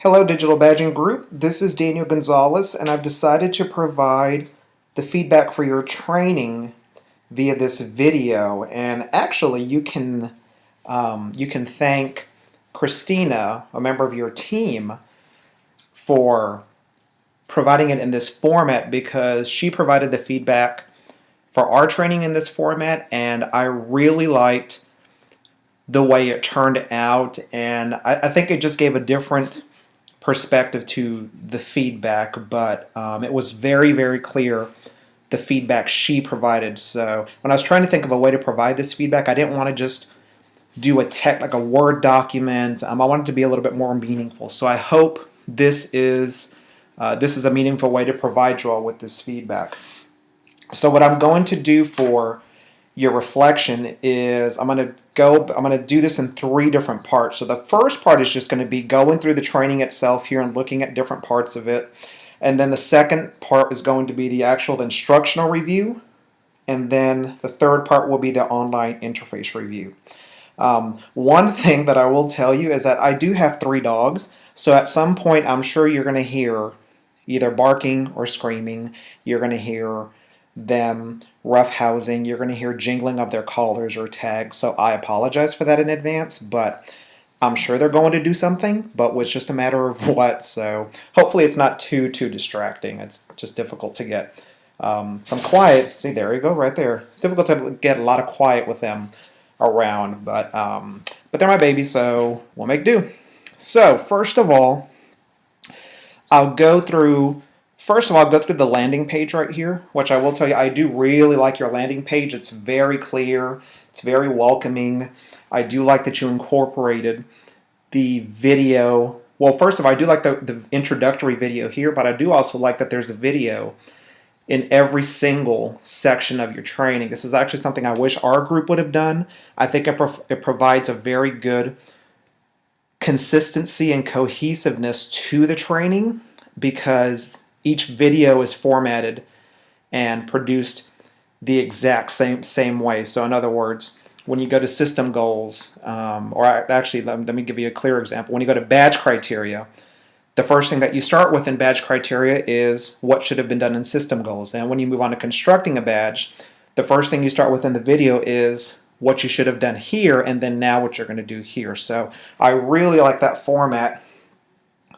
Hello, Digital Badging Group. This is Daniel Gonzalez, and I've decided to provide the feedback for your training via this video. And actually, you can thank Christina, a member of your team, for providing it in this format because she provided the feedback for our training in this format, and I really liked the way it turned out, and I think it just gave a different perspective to the feedback, but it was very, very clear the feedback she provided. So when I was trying to think of a way to provide this feedback, I didn't want to just do like a Word document. I wanted to be a little bit more meaningful. So I hope this is a meaningful way to provide you all with this feedback. So what I'm going to do for your reflection is I'm going to do this in 3 different parts. So the first part is just going to be going through the training itself here and looking at different parts of it. And then the second part is going to be the actual instructional review. And then the third part will be the online interface review. One thing that I will tell you is that I do have 3 dogs. So at some point I'm sure you're going to hear either barking or screaming. You're going to hear them roughhousing. You're going to hear jingling of their collars or tags. So I apologize for that in advance, but I'm sure they're going to do something, but it's just a matter of what. So hopefully it's not too distracting. It's just difficult to get some quiet. See, there you go, right there. It's difficult to get a lot of quiet with them around, but they're my babies, so we'll make do. So first of all, I'll go through the landing page right here, which I will tell you, I do really like your landing page. It's very clear. It's very welcoming. I do like that you incorporated the video. Well, first of all, I do like the introductory video here, but I do also like that there's a video in every single section of your training. This is actually something I wish our group would have done. I think it provides a very good consistency and cohesiveness to the training because each video is formatted and produced the exact same way. So in other words, when you go to system goals, or actually let me give you a clear example. When you go to badge criteria, the first thing that you start with in badge criteria is what should have been done in system goals. And when you move on to constructing a badge, the first thing you start with in the video is what you should have done here, and then now what you're going to do here. So I really like that format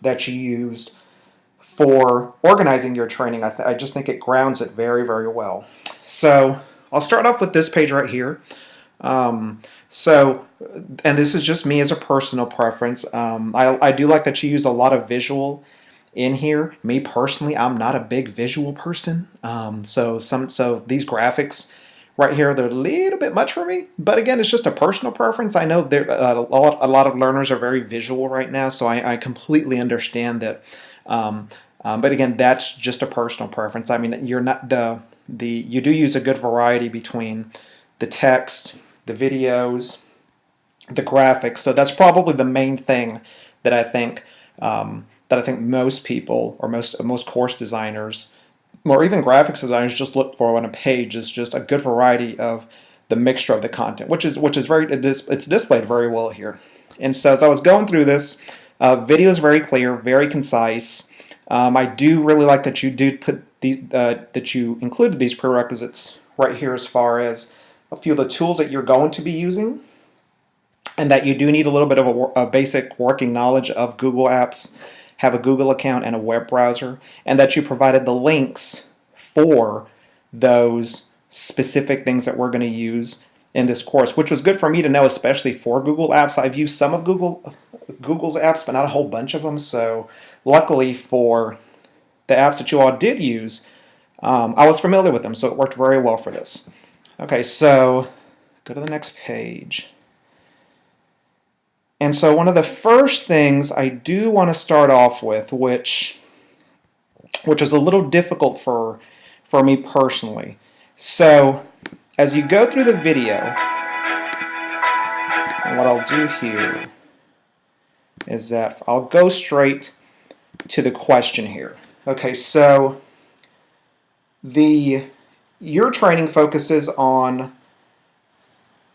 that you used for organizing your training. I just think it grounds it very, very well. So I'll start off with this page right here. And this is just me as a personal preference. I do like that you use a lot of visual in here. Me personally, I'm not a big visual person. So these graphics right here, they're a little bit much for me. But again, it's just a personal preference. I know a lot of learners are very visual right now, so I completely understand that. But again, that's just a personal preference. I mean, you're not you do use a good variety between the text, the videos, the graphics. So that's probably the main thing that I think most people or most course designers or even graphics designers just look for on a page is just a good variety of the mixture of the content, which is it's displayed very well here. And so as I was going through this, video is very clear, very concise. I do really like that you did put these that you included these prerequisites right here as far as a few of the tools that you're going to be using, and that you do need a little bit of a basic working knowledge of Google Apps, have a Google account and a web browser, and that you provided the links for those specific things that we're going to use in this course, which was good for me to know, especially for Google Apps. I've used some of Google's apps, but not a whole bunch of them. So luckily for the apps that you all did use, I was familiar with them, so it worked very well for this. Okay, so go to the next page. And so one of the first things I do want to start off with, which is a little difficult for me personally. So as you go through the video, what I'll do here is that I'll go straight to the question here. Okay, so your training focuses on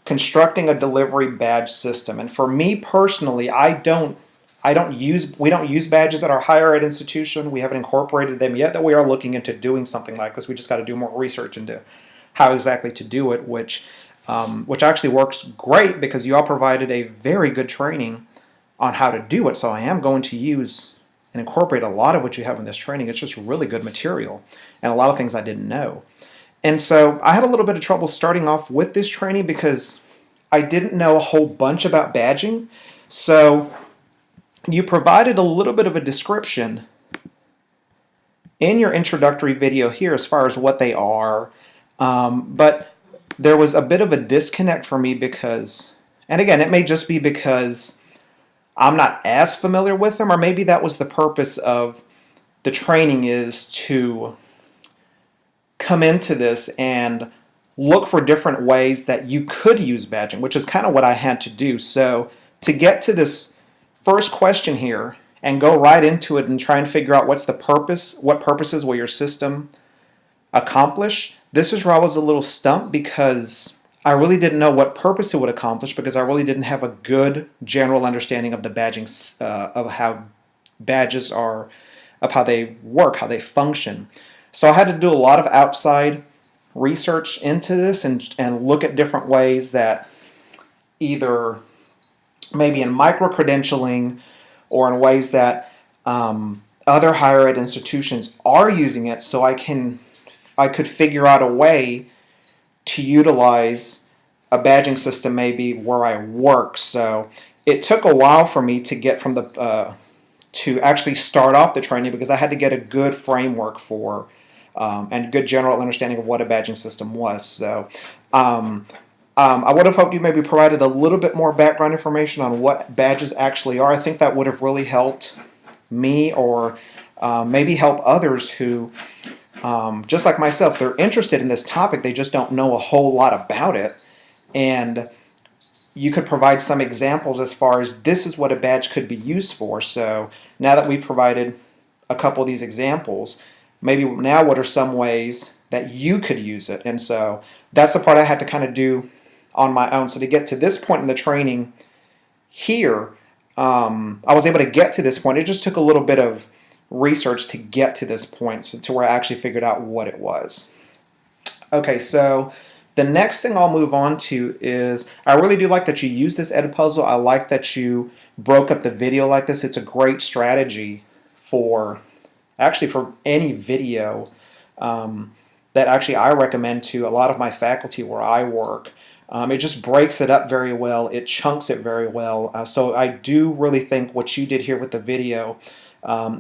constructing a delivery badge system. And for me personally, I don't we don't use badges at our higher ed institution. We haven't incorporated them yet, that we are looking into doing something like this. We just got to do more research into how exactly to do it, which actually works great because you all provided a very good training on how to do it. So I am going to use and incorporate a lot of what you have in this training. It's just really good material and a lot of things I didn't know. And so I had a little bit of trouble starting off with this training because I didn't know a whole bunch about badging. So you provided a little bit of a description in your introductory video here as far as what they are, but there was a bit of a disconnect for me because, and again, it may just be because I'm not as familiar with them, or maybe that was the purpose of the training, is to come into this and look for different ways that you could use badging, which is kind of what I had to do. So to get to this first question here and go right into it and try and figure out what purposes will your system accomplish, this is where I was a little stumped because I really didn't know what purpose it would accomplish, because I really didn't have a good general understanding of the badging, of how badges are, of how they work, how they function. So I had to do a lot of outside research into this and look at different ways that either maybe in micro-credentialing or in ways that other higher ed institutions are using it, so I could figure out a way to utilize a badging system maybe where I work. So it took a while for me to get from to actually start off the training, because I had to get a good framework for and good general understanding of what a badging system was. So I would have hoped you maybe provided a little bit more background information on what badges actually are. I think that would have really helped me, or maybe help others who, just like myself, they're interested in this topic, they just don't know a whole lot about it. And you could provide some examples as far as this is what a badge could be used for. So now that we provided a couple of these examples, maybe now what are some ways that you could use it? And so that's the part I had to kind of do on my own. So to get to this point in the training here, I was able to get to this point. It just took a little bit of research to get to this point, so to where I actually figured out what it was. Okay, so the next thing I'll move on to is, I really do like that you use this Edpuzzle. I like that you broke up the video like this. It's a great strategy for any video that actually I recommend to a lot of my faculty where I work. It just breaks it up very well. It chunks it very well. So I do really think what you did here with the video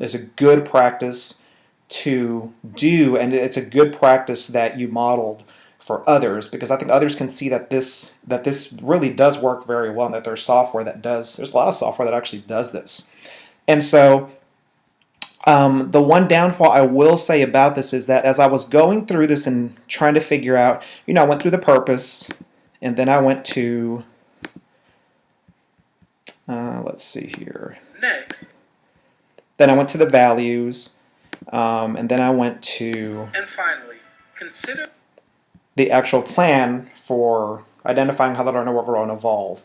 is a good practice to do, and it's a good practice that you modeled for others, because I think others can see that this really does work very well, and that there's a lot of software that actually does this. And so the one downfall I will say about this is that as I was going through this and trying to figure out, I went through the purpose, and then I went to, let's see here. Next. Then I went to the values, and then I went to... And finally, consider the actual plan for identifying how the learner will grow and evolve.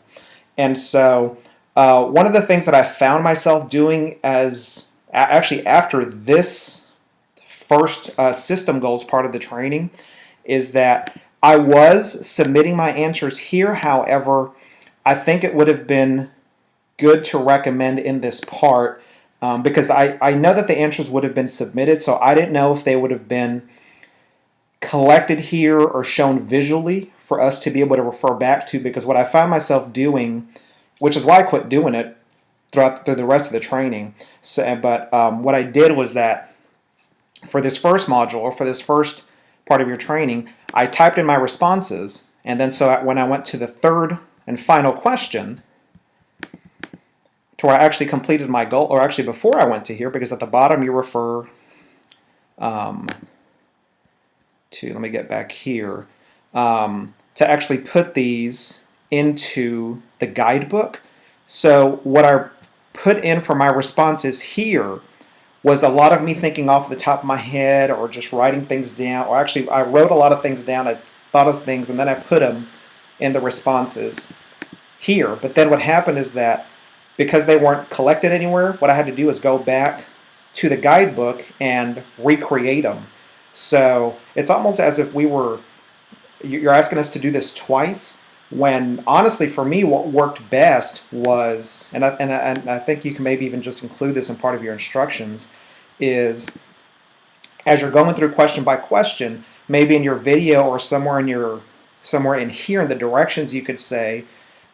And so one of the things that I found myself doing actually after this first system goals part of the training is that I was submitting my answers here. However, I think it would have been good to recommend in this part, because I know that the answers would have been submitted, so I didn't know if they would have been collected here or shown visually for us to be able to refer back to, because what I found myself doing, which is why I quit doing it through the rest of the training, but what I did was that for this first module, or for this first part of your training, I typed in my responses, and then so when I went to the third and final question, to where I actually completed my goal, or actually before I went to here, because at the bottom you refer let me get back here, to actually put these into the guidebook. So what I put in for my responses here was a lot of me thinking off the top of my head, or just writing things down, or actually I wrote a lot of things down, I thought of things, and then I put them in the responses here. But then what happened is that because they weren't collected anywhere, what I had to do is go back to the guidebook and recreate them. So it's almost as if you're asking us to do this twice, when honestly for me what worked best was, and I think you can maybe even just include this in part of your instructions, is as you're going through question by question, maybe in your video or somewhere in here in the directions, you could say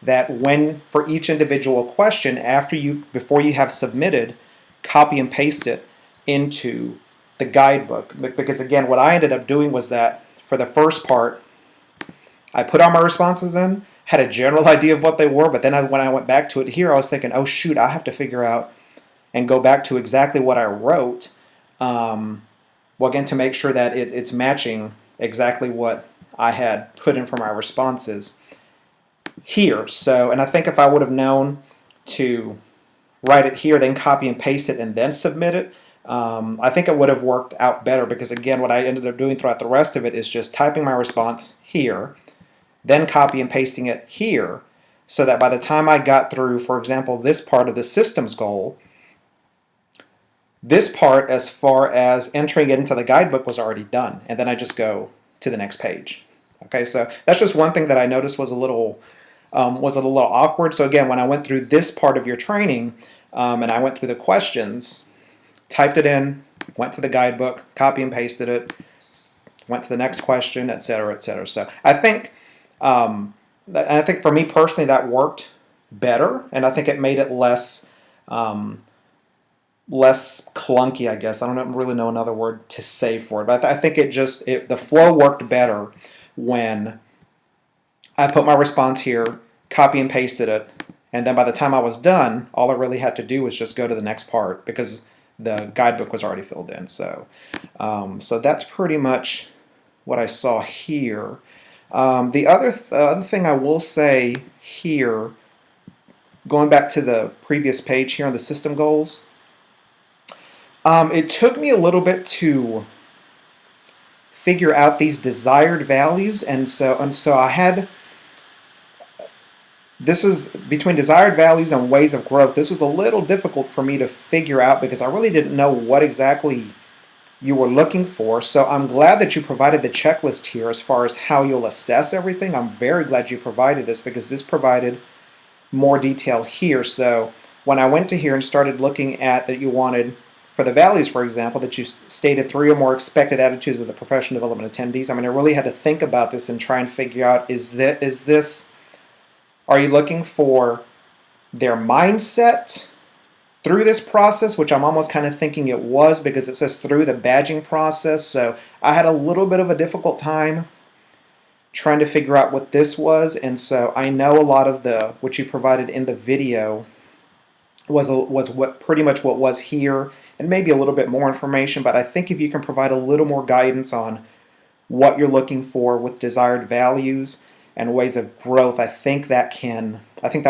that when for each individual question, before you have submitted, copy and paste it into the guidebook. Because again, what I ended up doing was that for the first part, I put all my responses in, had a general idea of what they were, but then when I went back to it here, I was thinking, oh shoot, I have to figure out and go back to exactly what I wrote. Well, again, to make sure that it's matching exactly what I had put in for my responses here. So, and I think if I would have known to write it here, then copy and paste it, and then submit it, I think it would have worked out better, because again, what I ended up doing throughout the rest of it is just typing my response here, then copy and pasting it here, so that by the time I got through, for example, this part of the systems goal, this part as far as entering it into the guidebook was already done, and then I just go to the next page. Okay, so that's just one thing that I noticed was a little awkward. So again, when I went through this part of your training, and I went through the questions, typed it in, went to the guidebook, copy and pasted it, went to the next question, etc., etc. So I think for me personally that worked better, and I think it made it less clunky, I guess. I don't really know another word to say for it, but I think the flow worked better when I put my response here, copy and pasted it, and then by the time I was done, all I really had to do was just go to the next part, because the guidebook was already filled in. So that's pretty much what I saw here. The other thing I will say here, going back to the previous page here on the system goals, it took me a little bit to figure out these desired values, and so I had, this is between desired values and ways of growth. This was a little difficult for me to figure out, because I really didn't know what exactly you were looking for. So I'm glad that you provided the checklist here as far as how you'll assess everything. I'm very glad you provided this, because this provided more detail here. So when I went to here and started looking at that, you wanted, for the values, for example, that you stated 3 or more expected attitudes of the professional development attendees. I mean, I really had to think about this and try and figure out, are you looking for their mindset through this process, which I'm almost kind of thinking it was, because it says through the badging process. So I had a little bit of a difficult time trying to figure out what this was, and so I know a lot of what you provided in the video was what pretty much what was here, and maybe a little bit more information. But I think if you can provide a little more guidance on what you're looking for with desired values and ways of growth, I think that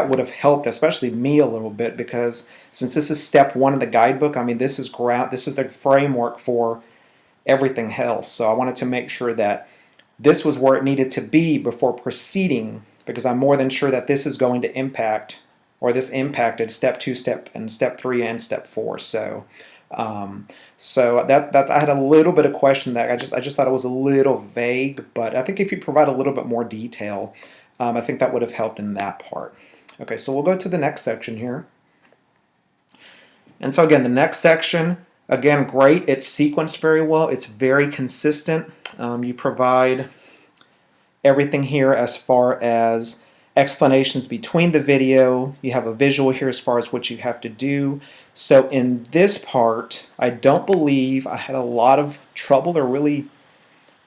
would have helped, especially me, a little bit, because since this is step 1 in the guidebook, I mean, this is the framework for everything else. So I wanted to make sure that this was where it needed to be before proceeding, because I'm more than sure that this is going to impact, or this impacted step 2, step 3, and step 4. So that I had a little bit of question that I just thought it was a little vague, but I think if you provide a little bit more detail, I think that would have helped in that part. Okay, so we'll go to the next section here. And so again, the next section, again, great. It's sequenced very well. It's very consistent. You provide everything here as far as explanations between the video. You have a visual here as far as what you have to do. So in this part, I don't believe I had a lot of trouble or really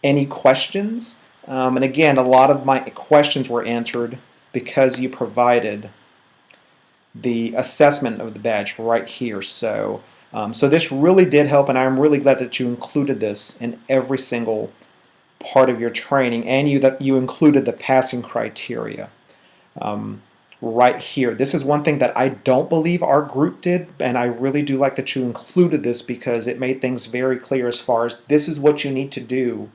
any questions. And again, a lot of my questions were answered because you provided the assessment of the badge right here. So this really did help, and I'm really glad that you included this in every single part of your training, and that you included the passing criteria right here. This is one thing that I don't believe our group did, and I really do like that you included this, because it made things very clear as far as this is what you need to do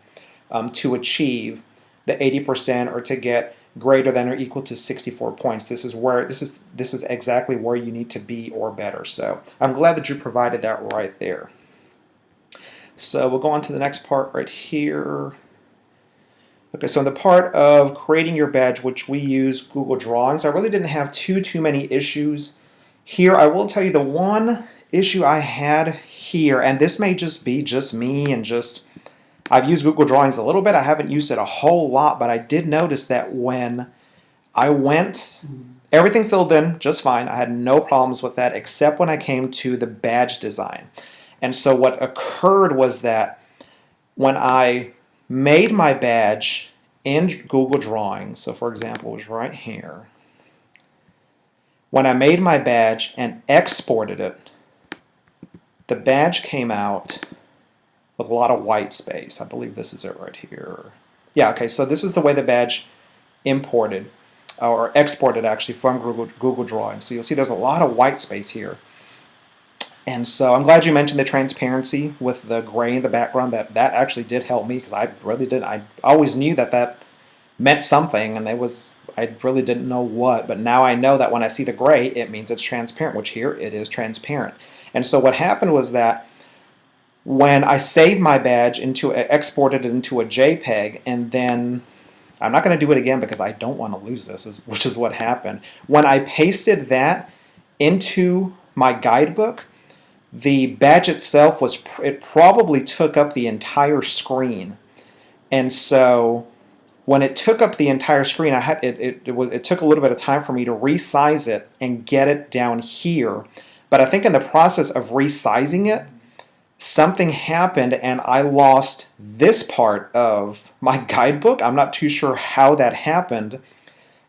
to achieve the 80% or to get greater than or equal to 64 points. This is exactly where you need to be or better. So I'm glad that you provided that right there. So we'll go on to the next part right here. Okay, so in the part of creating your badge, which we use Google Drawings, I really didn't have too many issues here. I will tell you the one issue I had here, and this may just be just me and just I've used Google Drawings a little bit. I haven't used it a whole lot, but I did notice that when I went, everything filled in just fine. I had no problems with that except when I came to the badge design. And so what occurred was that when I made my badge in Google Drawings, so for example, it was right here. When I made my badge and exported it, the badge came out with a lot of white space. I believe this is it right here. Yeah, okay, so this is the way the badge imported, or exported actually from Google Drawings. So you'll see there's a lot of white space here. And so I'm glad you mentioned the transparency with the gray in the background. That actually did help me, because I really didn't. I always knew that meant something, and I really didn't know what. But now I know that when I see the gray, it means it's transparent, which here it is transparent. And so what happened was that when I saved my badge exported it into a JPEG, and then I'm not going to do it again because I don't want to lose this, which is what happened. When I pasted that into my guidebook, the badge itself it probably took up the entire screen. And so when it took up the entire screen, it took a little bit of time for me to resize it and get it down here. But I think in the process of resizing it, something happened and I lost this part of my guidebook. I'm not too sure how that happened.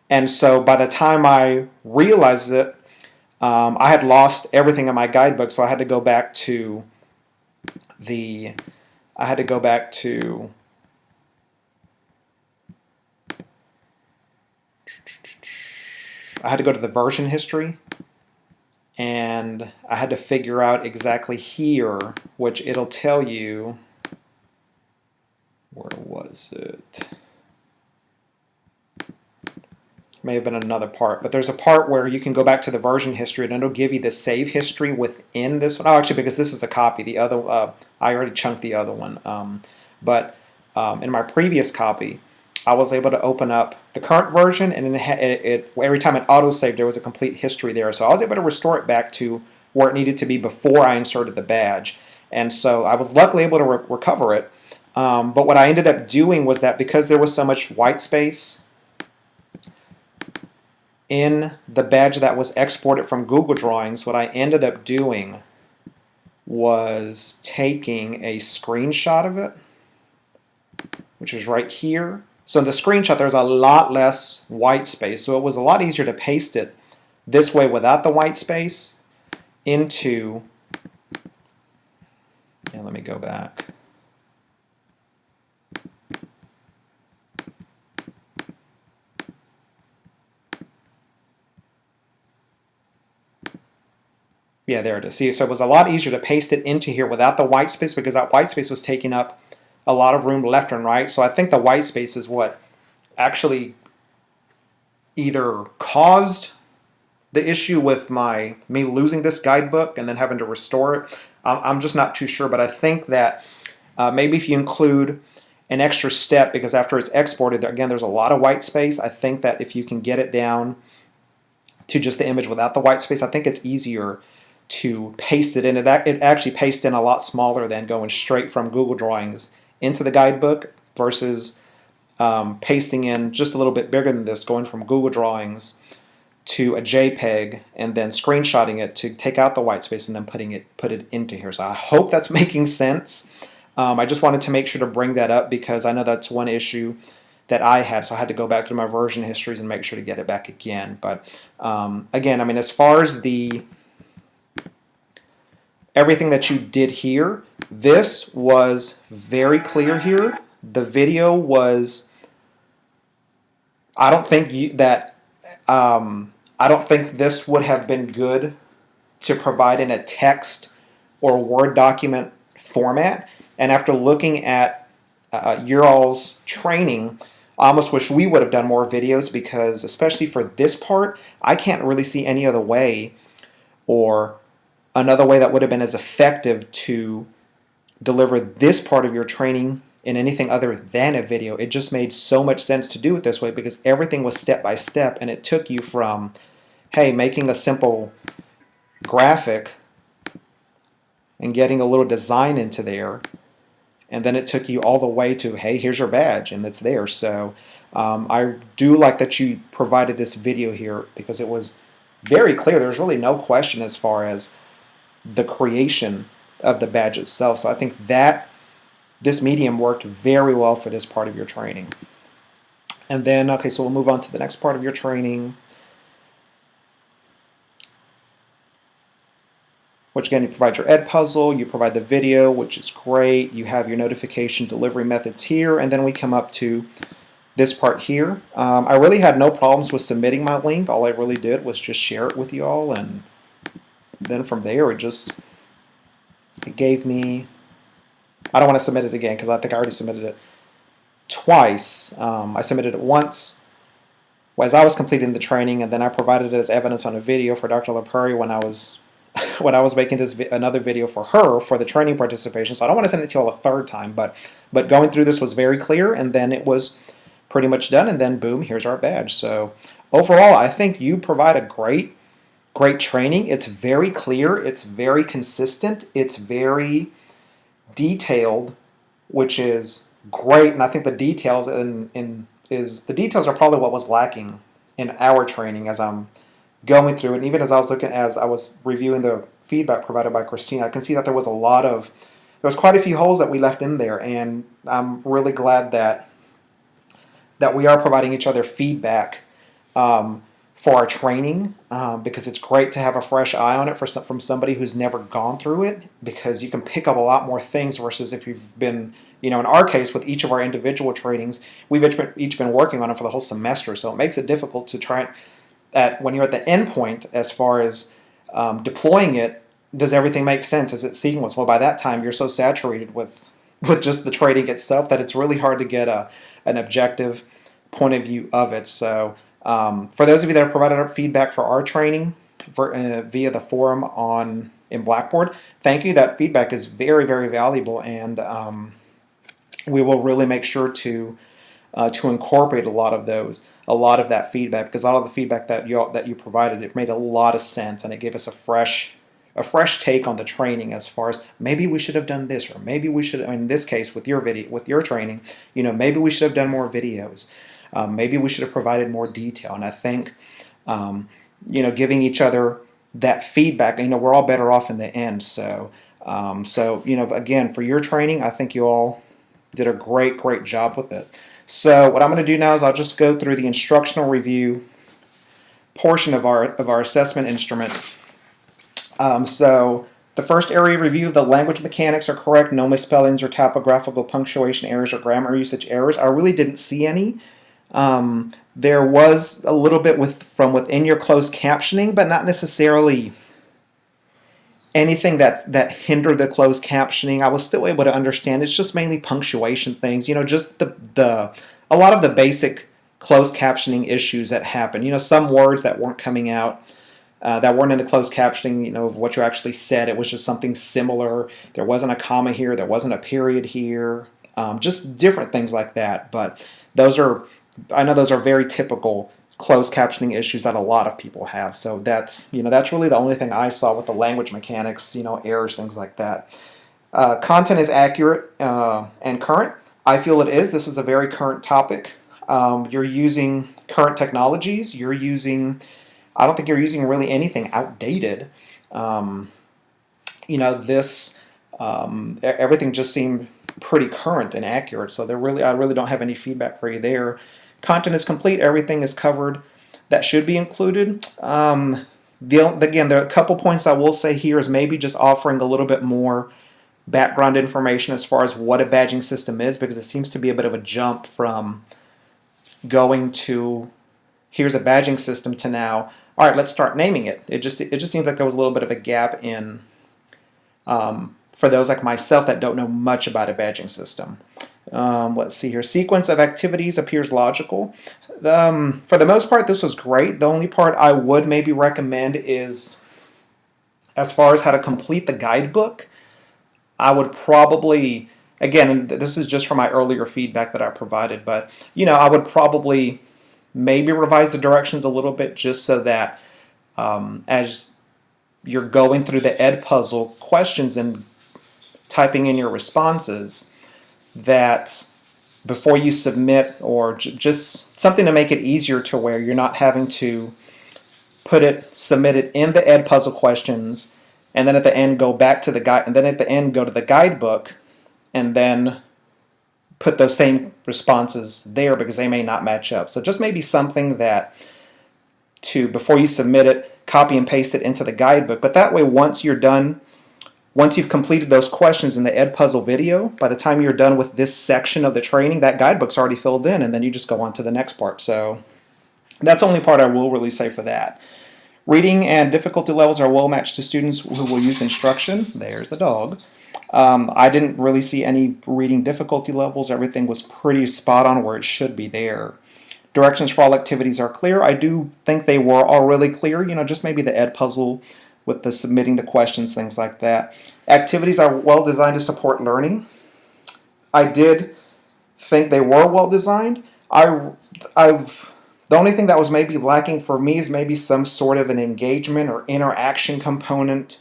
And so by the time I realized it, I had lost everything in my guidebook, so I had to go back to the version history, and I had to figure out exactly here, which it'll tell you, where was it? May have been another part, but there's a part where you can go back to the version history and it'll give you the save history within this one. Oh, actually, because this is a copy. The other, I already chunked the other one. In my previous copy, I was able to open up the current version, and every time it autosaved, there was a complete history there. So I was able to restore it back to where it needed to be before I inserted the badge. And so I was luckily able to recover it. But what I ended up doing was that because there was so much white space in the badge that was exported from Google Drawings, what I ended up doing was taking a screenshot of it, which is right here. So in the screenshot, there's a lot less white space, so it was a lot easier to paste it this way without the white space into, and let me go back. Yeah, there it is. See, so it was a lot easier to paste it into here without the white space, because that white space was taking up a lot of room left and right. So I think the white space is what actually either caused the issue with me losing this guidebook and then having to restore it. I'm just not too sure, but I think that maybe if you include an extra step, because after it's exported, again, there's a lot of white space. I think that if you can get it down to just the image without the white space, I think it's easier to paste it in. It actually pastes in a lot smaller than going straight from Google Drawings into the guidebook versus pasting in just a little bit bigger than this, going from Google Drawings to a JPEG and then screenshotting it to take out the white space and then put it into here. So I hope that's making sense. I just wanted to make sure to bring that up because I know that's one issue that I had, so I had to go back to my version histories and make sure to get it back again. But again, I mean, as far as everything that you did here, this was very clear here. The video was, I don't think this would have been good to provide in a text or Word document format. And after looking at your all's training, I almost wish we would have done more videos because, especially for this part, I can't really see any other way or another way that would have been as effective to deliver this part of your training in anything other than a video. It just made so much sense to do it this way because everything was step by step, and it took you from, hey, making a simple graphic and getting a little design into there, and then it took you all the way to, hey, here's your badge, and it's there. So I do like that you provided this video here because it was very clear. There's really no question as far as the creation of the badge itself. So I think that this medium worked very well for this part of your training. And then, okay, so we'll move on to the next part of your training, which again, you provide your ed puzzle, you provide the video, which is great. You have your notification delivery methods here, and then we come up to this part here. I really had no problems with submitting my link. All I really did was just share it with you all, and then from there it gave me, I don't want to submit it again because I think I already submitted it twice. I submitted it once as I was completing the training, and then I provided it as evidence on a video for Dr. LaPrairie when I was making another video for her for the training participation. So I don't want to send it to you all a third time, but going through this was very clear, and then it was pretty much done, and then boom, here's our badge. So overall, I think you provide a great training. It's very clear, it's very consistent, it's very detailed, which is great. And I think the details the details are probably what was lacking in our training as I'm going through it. And even as I was reviewing the feedback provided by Christina, I can see that there was quite a few holes that we left in there, and I'm really glad that we are providing each other feedback for our training, because it's great to have a fresh eye on it from somebody who's never gone through it, because you can pick up a lot more things versus if you've been, in our case with each of our individual trainings, we've each been working on it for the whole semester, so it makes it difficult to try when you're at the end point as far as deploying it. Does everything make sense? Is it seamless? Well, by that time you're so saturated with just the training itself that it's really hard to get an objective point of view of it. So for those of you that have provided feedback for our training via the forum in Blackboard, thank you. That feedback is very, very valuable, and we will really make sure to incorporate a lot of that feedback, because a lot of the feedback that you provided, it made a lot of sense, and it gave us a fresh take on the training as far as maybe we should have done this, or maybe we should, in this case with your training, maybe we should have done more videos. Maybe we should have provided more detail. And I think, giving each other that feedback, we're all better off in the end. So, again, for your training, I think you all did a great job with it. So what I'm going to do now is I'll just go through the instructional review portion of our assessment instrument. So the first area review, the language mechanics are correct, no misspellings or typographical punctuation errors or grammar usage errors. I really didn't see any. There was a little bit from within your closed captioning, but not necessarily anything that hindered the closed captioning. I was still able to understand. It's just mainly punctuation things, just a lot of the basic closed captioning issues that happen. Some words that weren't coming out, that weren't in the closed captioning, of what you actually said. It was just something similar. There wasn't a comma here. There wasn't a period here. Just different things like that. But I know those are very typical closed captioning issues that a lot of people have. So that's really the only thing I saw with the language mechanics, errors, things like that. Content is accurate and current. I feel it is. This is a very current topic. You're using current technologies. I don't think you're using really anything outdated. Everything just seemed pretty current and accurate. So I really don't have any feedback for you there. Content is complete. Everything is covered that should be included. Again, there are a couple points I will say here is maybe just offering a little bit more background information as far as what a badging system is, because it seems to be a bit of a jump from going to here's a badging system to now, all right, let's start naming it. It just seems like there was a little bit of a gap in for those like myself that don't know much about a badging system. Let's see here. Sequence of activities appears logical. For the most part, this was great. The only part I would maybe recommend is as far as how to complete the guidebook. I would probably, again, this is just from my earlier feedback that I provided, but I would probably maybe revise the directions a little bit just so that as you're going through the Ed puzzle questions and typing in your responses, that before you submit, or just something to make it easier to where you're not having to submit it in the Ed puzzle questions, and then at the end go back to the guide, and then at the end go to the guidebook, and then put those same responses there because they may not match up. So just maybe something that before you submit it, copy and paste it into the guidebook. But that way, once you're done, once you've completed those questions in the Ed puzzle video, by the time you're done with this section of the training, that guidebook's already filled in, and then you just go on to the next part. So that's the only part I will really say for that. Reading and difficulty levels are well matched to students who will use instruction. There's the dog. I didn't really see any reading difficulty levels. Everything was pretty spot on where it should be there. Directions for all activities are clear. I do think they were all really clear. Just maybe the Ed puzzle with the submitting the questions, things like that. Activities are well designed to support learning. I did think they were well designed. The only thing that was maybe lacking for me is maybe some sort of an engagement or interaction component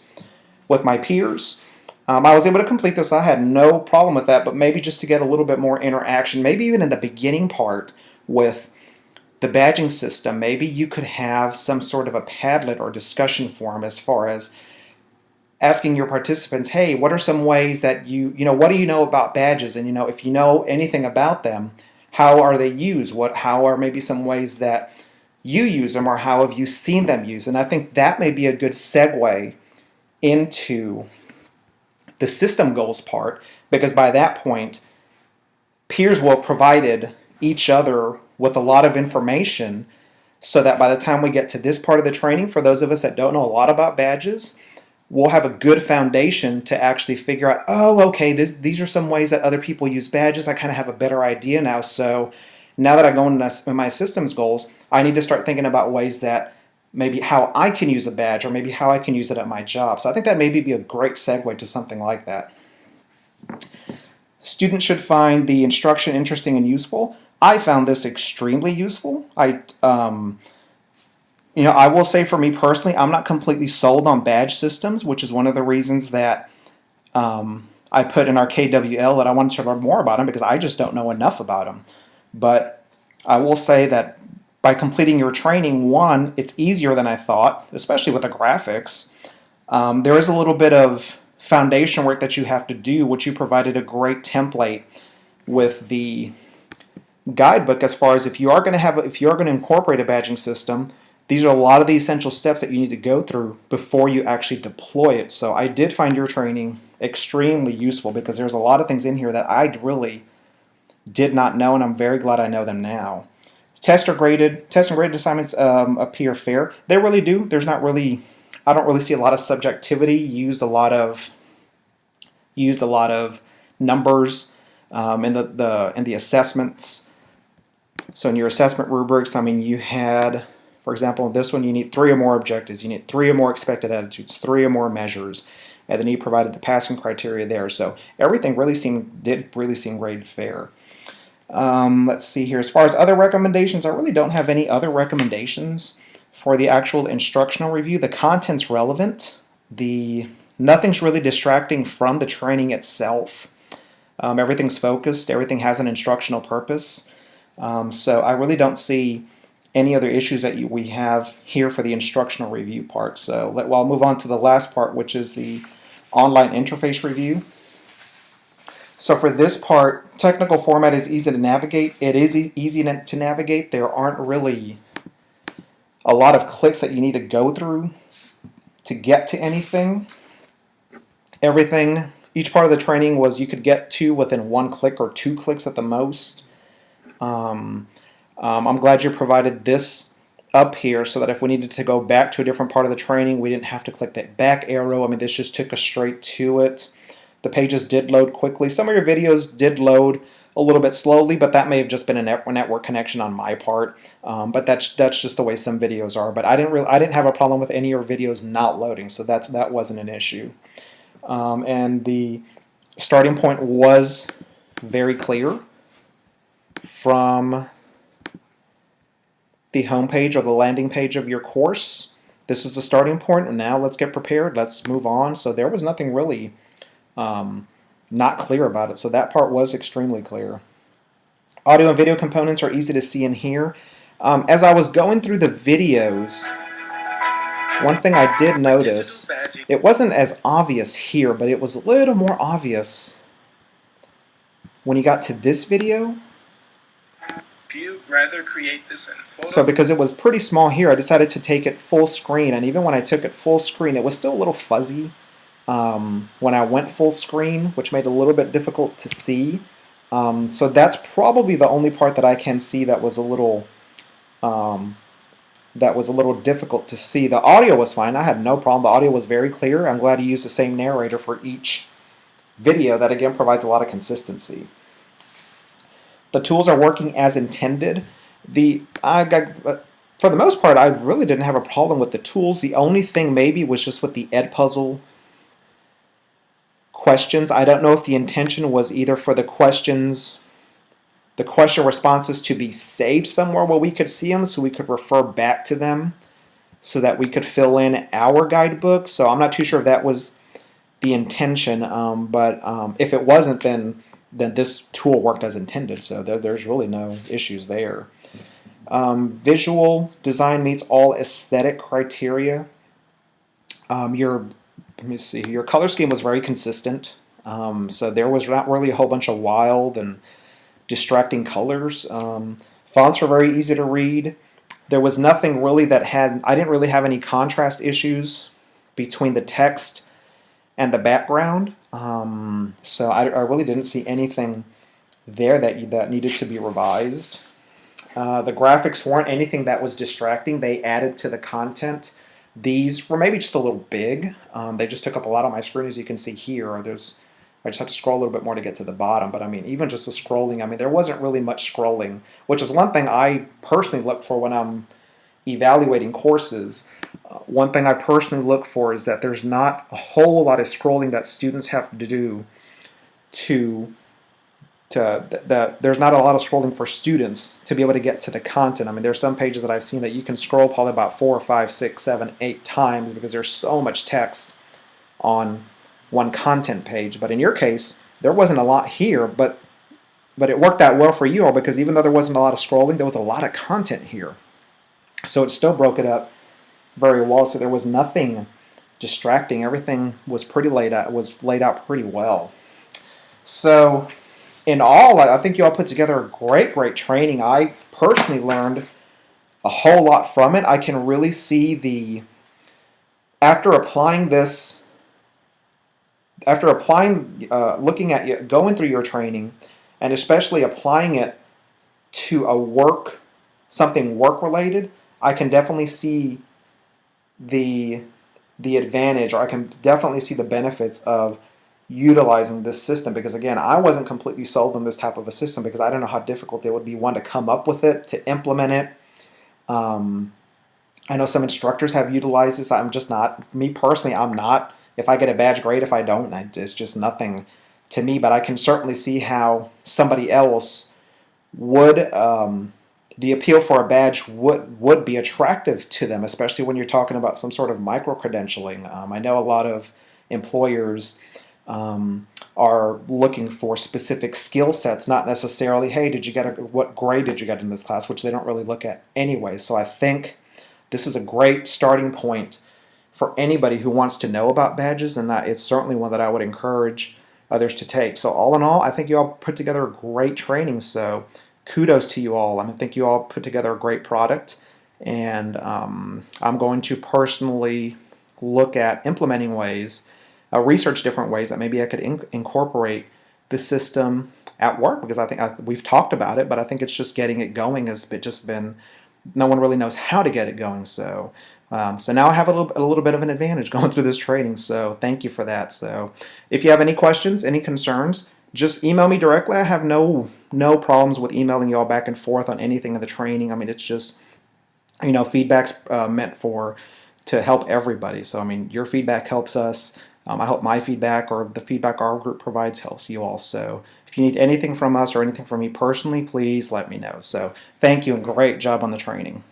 with my peers. I was able to complete this. I had no problem with that, but maybe just to get a little bit more interaction, maybe even in the beginning part with the badging system, maybe you could have some sort of a Padlet or discussion forum as far as asking your participants, hey, what are some ways that what do you know about badges? And if you know anything about them, how are they used? How are maybe some ways that you use them, or how have you seen them used? And I think that may be a good segue into the system goals part, because by that point, peers will have provided each other with a lot of information so that by the time we get to this part of the training, for those of us that don't know a lot about badges, we'll have a good foundation to actually figure out, oh, okay, these are some ways that other people use badges. I kind of have a better idea now. So now that I go into my systems goals, I need to start thinking about ways that maybe how I can use a badge, or maybe how I can use it at my job. So I think that maybe be a great segue to something like that. Students should find the instruction interesting and useful. I found this extremely useful. I will say for me personally, I'm not completely sold on badge systems, which is one of the reasons that I put in our KWL that I wanted to learn more about them, because I just don't know enough about them. But I will say that by completing your training, one, it's easier than I thought, especially with the graphics. There is a little bit of foundation work that you have to do, which you provided a great template with the guidebook as far as if you are going to incorporate a badging system. These are a lot of the essential steps that you need to go through before you actually deploy it. So I did find your training extremely useful, because there's a lot of things in here that I really did not know, and I'm very glad I know them now. Test and graded assignments appear fair. They really do. I don't really see a lot of subjectivity. Used a lot of numbers in the assessments. So in your assessment rubrics, you had, for example, in this one, you need 3 or more objectives, you need 3 or more expected attitudes, 3 or more measures, and then you provided the passing criteria there. So everything did really seem graded fair. Let's see here. As far as other recommendations, I really don't have any other recommendations for the actual instructional review. The content's relevant. Nothing's really distracting from the training itself. Everything's focused. Everything has an instructional purpose. So I really don't see any other issues that we have here for the instructional review part. So I'll move on to the last part, which is the online interface review. So for this part, technical format is easy to navigate. It is easy to navigate. There aren't really a lot of clicks that you need to go through to get to anything. Each part of the training you could get to within 1 click or 2 clicks at the most. I'm glad you provided this up here so that if we needed to go back to a different part of the training, we didn't have to click that back arrow. This just took us straight to it. The pages did load quickly. Some of your videos did load a little bit slowly, but that may have just been a network connection on my part. But that's just the way some videos are. But I didn't have a problem with any of your videos not loading, so that wasn't an issue. And the starting point was very clear from the home page or the landing page of your course. This is the starting point, and now let's get prepared. Let's move on. So there was nothing really not clear about it. So that part was extremely clear. Audio and video components are easy to see in here. As I was going through the videos, one thing I did notice, it wasn't as obvious here, but it was a little more obvious when you got to this video. If you rather create this in photo. So because it was pretty small here, I decided to take it full screen, and even when I took it full screen, it was still a little fuzzy when I went full screen, which made it a little bit difficult to see. So that's probably the only part that I can see that was a little difficult to see. The audio was fine. I had no problem. The audio was very clear. I'm glad you used the same narrator for each video. That again provides a lot of consistency. The tools are working as intended. For the most part, I really didn't have a problem with the tools. The only thing maybe was just with the Edpuzzle questions. I don't know if the intention was either for the question responses to be saved somewhere where we could see them so we could refer back to them so that we could fill in our guidebook. So I'm not too sure if that was the intention, but if it wasn't, then this tool worked as intended, so there's really no issues there. Visual design meets all aesthetic criteria. Let me see, your color scheme was very consistent, so there was not really a whole bunch of wild and distracting colors. Fonts were very easy to read. There was nothing really I didn't really have any contrast issues between the text and the background. So I really didn't see anything there that needed to be revised. The graphics weren't anything that was distracting. They added to the content. These were maybe just a little big. They just took up a lot on my screen, as you can see here. I just have to scroll a little bit more to get to the bottom. But I mean, even just with scrolling, I mean, there wasn't really much scrolling, which is one thing I personally look for when I'm evaluating courses. One thing I personally look for is that there's not a whole lot of scrolling that students have to do there's not a lot of scrolling for students to be able to get to the content. I mean, there's some pages that I've seen that you can scroll probably about 4, 5, 6, 7, 8 times because there's so much text on one content page. But in your case, there wasn't a lot here, but it worked out well for you all because even though there wasn't a lot of scrolling, there was a lot of content here. So it still broke it up very well, so there was nothing distracting. Everything was laid out pretty well. So in all, I think you all put together a great training. I personally learned a whole lot from it. I can really see after applying, looking at you, going through your training, and especially applying it to something work related, I can definitely see the advantage, or I can definitely see the benefits of utilizing this system, because again, I wasn't completely sold on this type of a system because I don't know how difficult it would be, one, to come up with it, to implement it. I know some instructors have utilized this. I'm just not, me personally, I'm not. If I get a badge, great. If I don't, it's just nothing to me, but I can certainly see how somebody else would, the appeal for a badge would be attractive to them, especially when you're talking about some sort of micro-credentialing. I know a lot of employers are looking for specific skill sets, not necessarily, hey, what grade did you get in this class, which they don't really look at anyway. So I think this is a great starting point for anybody who wants to know about badges, and that it's certainly one that I would encourage others to take. So all in all, I think you all put together a great training, so kudos to you all. I think you all put together a great product, and I'm going to personally look at implementing ways, research different ways that maybe I could incorporate the system at work, because I think we've talked about it, but I think it's just getting it going has just been, no one really knows how to get it going. So now I have a little bit of an advantage going through this training, so thank you for that. So if you have any questions, any concerns, just email me directly. I have no problems with emailing y'all back and forth on anything in the training. I mean, it's just, feedback's meant to help everybody. So I mean, your feedback helps us. I hope my feedback or the feedback our group provides helps you also. If you need anything from us or anything from me personally, please let me know. So thank you and great job on the training.